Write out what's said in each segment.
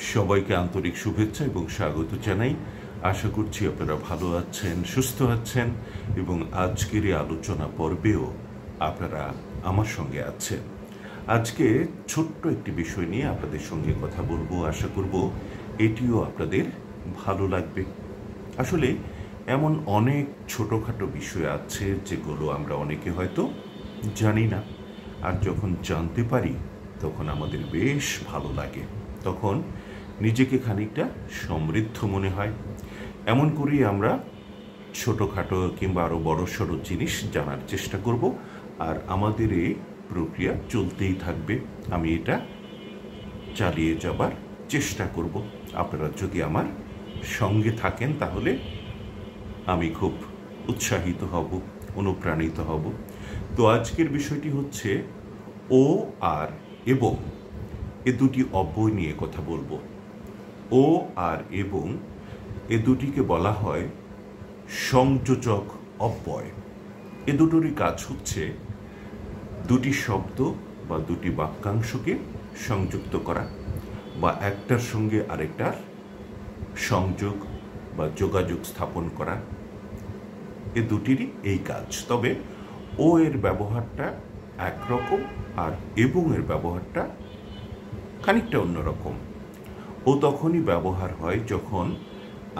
সবাইকে আন্তরিক শুভেচ্ছা এবং স্বাগত জানাই। আশা করছি আপনারা ভালো আছেন, সুস্থ আছেন এবং আজকের এই আলোচনা পর্বেও আপনারা আমার সঙ্গে আছেন। আজকে ছোট্ট একটি বিষয় নিয়ে আপনাদের সঙ্গে কথা বলবো। আশা করব এটিও আপনাদের ভালো লাগবে। আসলে এমন অনেক ছোটোখাটো বিষয় আছে যেগুলো আমরা অনেকে হয়তো জানি না, আর যখন জানতে পারি তখন আমাদের বেশ ভালো লাগে, তখন নিজেকে খানিকটা সমৃদ্ধ মনে হয়। এমন করেই আমরা ছোটোখাটো কিংবা আরও বড়সড় জিনিস জানার চেষ্টা করব, আর আমাদের এই প্রক্রিয়া চলতেই থাকবে। আমি এটা চালিয়ে যাবার চেষ্টা করব। আপনারা যদি আমার সঙ্গে থাকেন তাহলে আমি খুব উৎসাহিত হব, অনুপ্রাণিত হব। তো আজকের বিষয়টি হচ্ছে ও আর এবং, এ দুটি অব্যয় নিয়ে কথা বলবো। ও আর এবং এ দুটিকে বলা হয় সংযোজক অব্যয়। এ দুটোরই কাজ হচ্ছে দুটি শব্দ বা দুটি বাক্যাংশকে সংযুক্ত করা বা একটার সঙ্গে আরেকটার সংযোগ বা যোগাযোগ স্থাপন করা। এ দুটিরই এই কাজ। তবে ও এর ব্যবহারটা একরকম আর এবং এর ব্যবহারটা খানিকটা অন্যরকম। ও তখনই ব্যবহার হয় যখন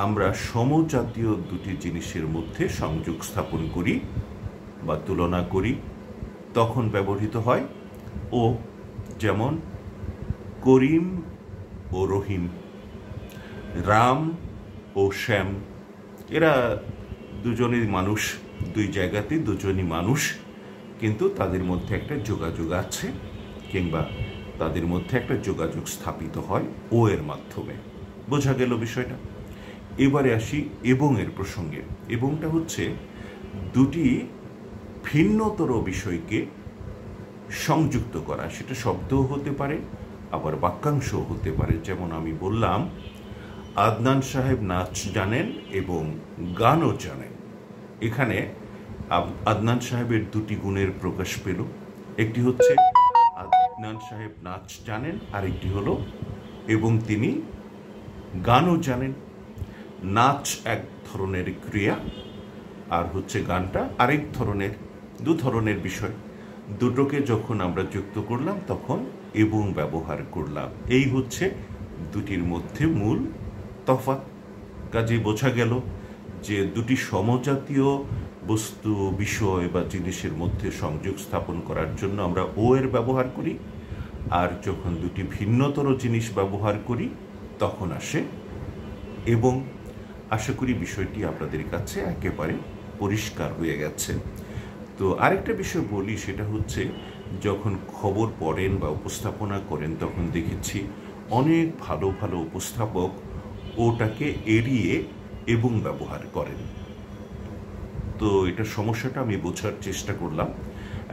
আমরা সমজাতীয় দুটি জিনিসের মধ্যে সংযোগ স্থাপন করি বা তুলনা করি, তখন ব্যবহৃত হয় ও। যেমন করিম ও রহিম, রাম ও শ্যাম, এরা দুজনই মানুষ, দুই জায়গাতে দুজনই মানুষ, কিন্তু তাদের মধ্যে একটা যোগাযোগ আছে কিংবা তাদের মধ্যে একটা যোগাযোগ স্থাপিত হয় ও এর মাধ্যমে। বোঝা গেল বিষয়টা? এবারে আসি এবং এর প্রসঙ্গে। এবংটা হচ্ছে দুটি ভিন্নতর বিষয়কে সংযুক্ত করা। সেটা শব্দও হতে পারে, আবার বাক্যাংশও হতে পারে। যেমন আমি বললাম, আদনান সাহেব নাচ জানেন এবং গানও জানেন। এখানে আদনান সাহেবের দুটি গুণের প্রকাশ পেল। একটি হচ্ছে আদনান সাহেব নাচ জানেন, আরেকটি হলো এবং তিনি গানও জানেন। নাচ এক ধরনের ক্রিয়া, আর হচ্ছে গানটা আরেক ধরনের, দু ধরনের বিষয়। দুটোকে যখন আমরা যুক্ত করলাম তখন এবং ব্যবহার করলাম। এই হচ্ছে দুটির মধ্যে মূল তফাৎ। কাজেই বোঝা গেল যে দুটি সমজাতীয় বস্তু, বিষয় বা জিনিসের মধ্যে সংযোগ স্থাপন করার জন্য আমরা ও এর ব্যবহার করি, আর যখন দুটি ভিন্নতর জিনিস ব্যবহার করি তখন আসে এবং। আশা করি বিষয়টি আপনাদের কাছে একেবারে পরিষ্কার হয়ে গেছে। তো আরেকটা বিষয় বলি, সেটা হচ্ছে যখন খবর পড়েন বা উপস্থাপনা করেন তখন দেখেছি অনেক ভালো ভালো উপস্থাপক ওটাকে এড়িয়ে এবং ব্যবহার করেন। তো এটা সমস্যাটা আমি বোঝার চেষ্টা করলাম।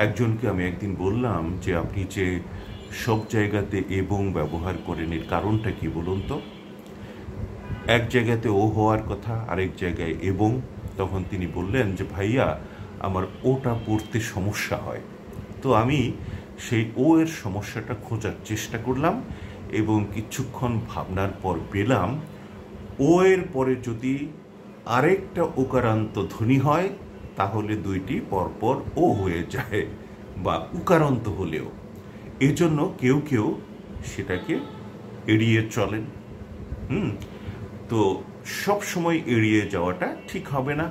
একজনকে আমি একদিন বললাম যে আপনি যে সব জায়গাতে এবং ব্যবহার করেন, এর কারণটা কি বলুন তো? এক জায়গাতে ও হওয়ার কথা, আরেক জায়গায় এবং। তখন তিনি বললেন যে ভাইয়া, আমার ওটা পড়তে সমস্যা হয়। তো আমি সেই ও এর সমস্যাটা খোঁজার চেষ্টা করলাম এবং কিছুক্ষণ ভাবনার পর পেলাম ও এর পরে যদি আরেকটা ওকারান্ত ধ্বনি হয় তাহলে দুইটি পরপর ও হয়ে যায়, বা উকারান্ত হলেও। এজন্য কেউ কেউ সেটাকে এড়িয়ে চলেন। তো সব সময় এড়িয়ে যাওয়াটা ঠিক হবে না।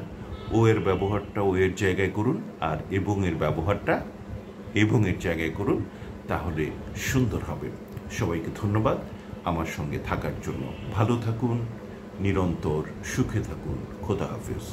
ও এর ব্যবহারটা ও এর জায়গায় করুন, আর এবং এর ব্যবহারটা এবং এর জায়গায় করুন, তাহলে সুন্দর হবে। সবাইকে ধন্যবাদ আমার সঙ্গে থাকার জন্য। ভালো থাকুন, নিরন্তর সুখে থাকুন। খোদা হাফেজ।